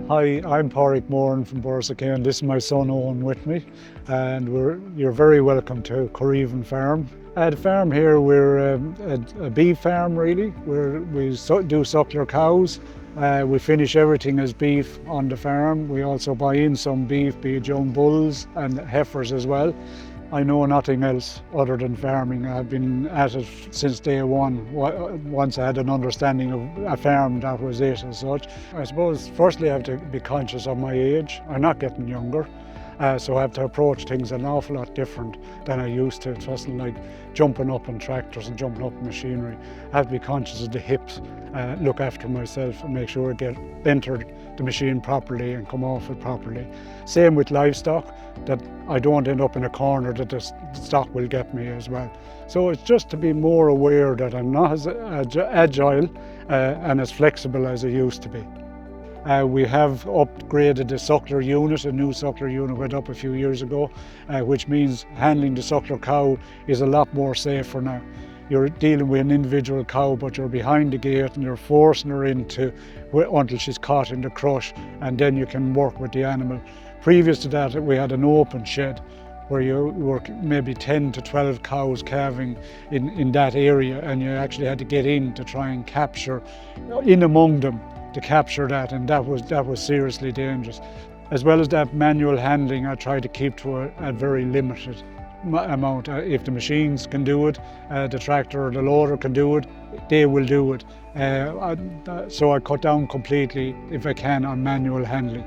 Hi, I'm Padraig Moran from Borrisokane. This is my son Eoin with me, and you're very welcome to Coorevin Farm. At the farm here, we're a beef farm really. We do suckler cows. We finish everything as beef on the farm. We also buy in some beef, be it young bulls and heifers as well. I know nothing else other than farming. I've been at it since day one. Once I had an understanding of a farm, that was it as such. I suppose firstly I have to be conscious of my age. I'm not getting younger, so I have to approach things an awful lot different than I used to. It wasn't like jumping up on tractors and jumping up on machinery. I have to be conscious of the hips, look after myself and make sure I get entered the machine properly and come off it properly. Same with livestock, that I don't end up in a corner that the stock will get me as well. So it's just to be more aware that I'm not as agile and as flexible as I used to be. We have upgraded the suckler unit. A new suckler unit went up a few years ago, which means handling the suckler cow is a lot more safer now. You're dealing with an individual cow, but you're behind the gate and you're forcing her until she's caught in the crush, and then you can work with the animal. Previous to that, we had an open shed where you were maybe 10 to 12 cows calving in that area, and you actually had to get in to try and capture in among them to capture that, and that was seriously dangerous. As well as that, manual handling I try to keep to a very limited amount. If the machines can do it, the tractor or the loader can do it, they will do it. So I cut down completely, if I can, on manual handling.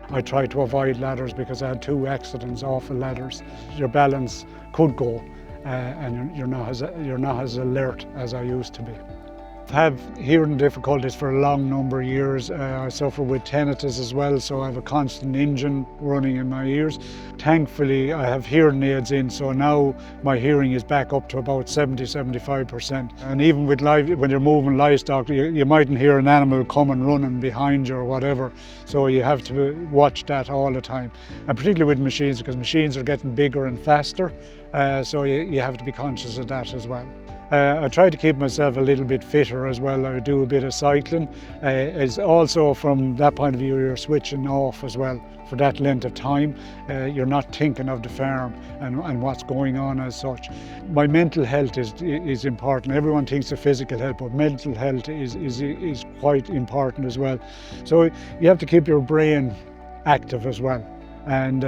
I try to avoid ladders because I had 2 accidents off of ladders. Your balance could go and you're not as alert as I used to be. I've had hearing difficulties for a long number of years. I suffer with tinnitus as well, so I have a constant engine running in my ears. Thankfully, I have hearing aids in, so now my hearing is back up to about 70–75%. And even with when you're moving livestock, you mightn't hear an animal coming running behind you or whatever, so you have to watch that all the time. And particularly with machines, because machines are getting bigger and faster, so you have to be conscious of that as well. I try to keep myself a little bit fitter as well. I do a bit of cycling. It's also from that point of view, you're switching off as well for that length of time. You're not thinking of the farm and what's going on as such. My mental health is important. Everyone thinks of physical health, but mental health is quite important as well. So you have to keep your brain active as well. And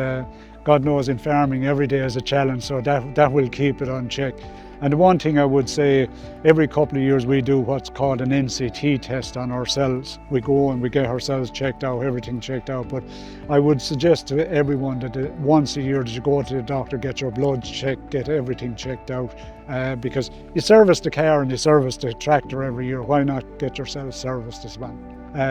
God knows in farming every day is a challenge, so that will keep it on check. And the one thing I would say, every couple of years we do what's called an NCT test on ourselves. We go and we get ourselves checked out, everything checked out. But I would suggest to everyone that once a year that you go to the doctor, get your blood checked, get everything checked out. Because you service the car and you service the tractor every year, why not get yourself serviced as well?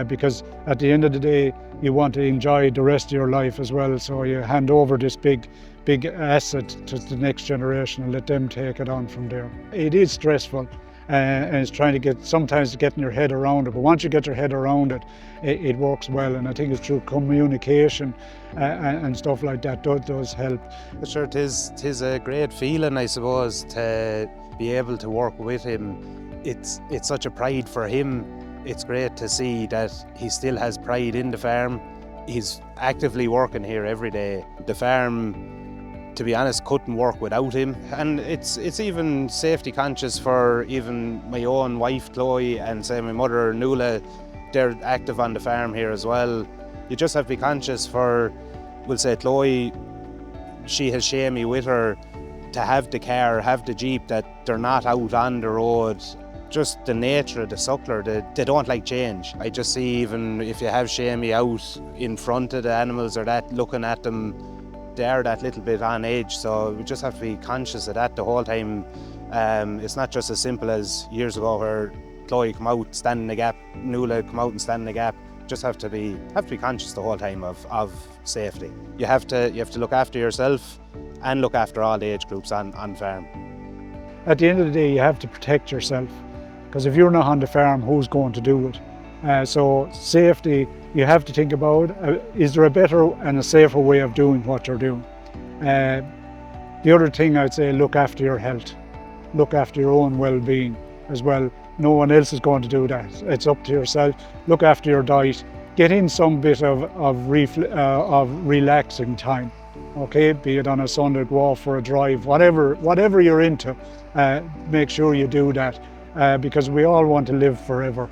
Because at the end of the day, you want to enjoy the rest of your life as well, so you hand over this big asset to the next generation and let them take it on from there. It is stressful, and it's trying to sometimes getting your head around it, but once you get your head around it, it works well, and I think it's through communication and stuff like that does help. Sure, it is a great feeling, I suppose, to be able to work with him. It's such a pride for him. It's great to see that he still has pride in the farm. He's actively working here every day. The farm, to be honest, couldn't work without him. And it's even safety conscious for even my own wife, Chloe, and say my mother, Nuala. They're active on the farm here as well. You just have to be conscious for, we'll say Chloe, she has Shamey with her, to have the car, have the Jeep, that they're not out on the road. Just the nature of the suckler, they don't like change. I just see, even if you have Shamey out in front of the animals or that, looking at them, they are that little bit on edge, so we just have to be conscious of that the whole time. It's not just as simple as years ago where Chloe come out, stand in the gap, Nuala come out and stand in the gap. Just have to be conscious the whole time of safety. You have to look after yourself and look after all the age groups on farm. At the end of the day, you have to protect yourself, because if you're not on the farm, who's going to do it? So safety, you have to think about, is there a better and a safer way of doing what you're doing? The other thing I'd say, look after your health. Look after your own well-being as well. No one else is going to do that. It's up to yourself. Look after your diet. get in some bit of relaxing time. Okay, be it on a Sunday, go off for a drive, whatever you're into, make sure you do that, because we all want to live forever.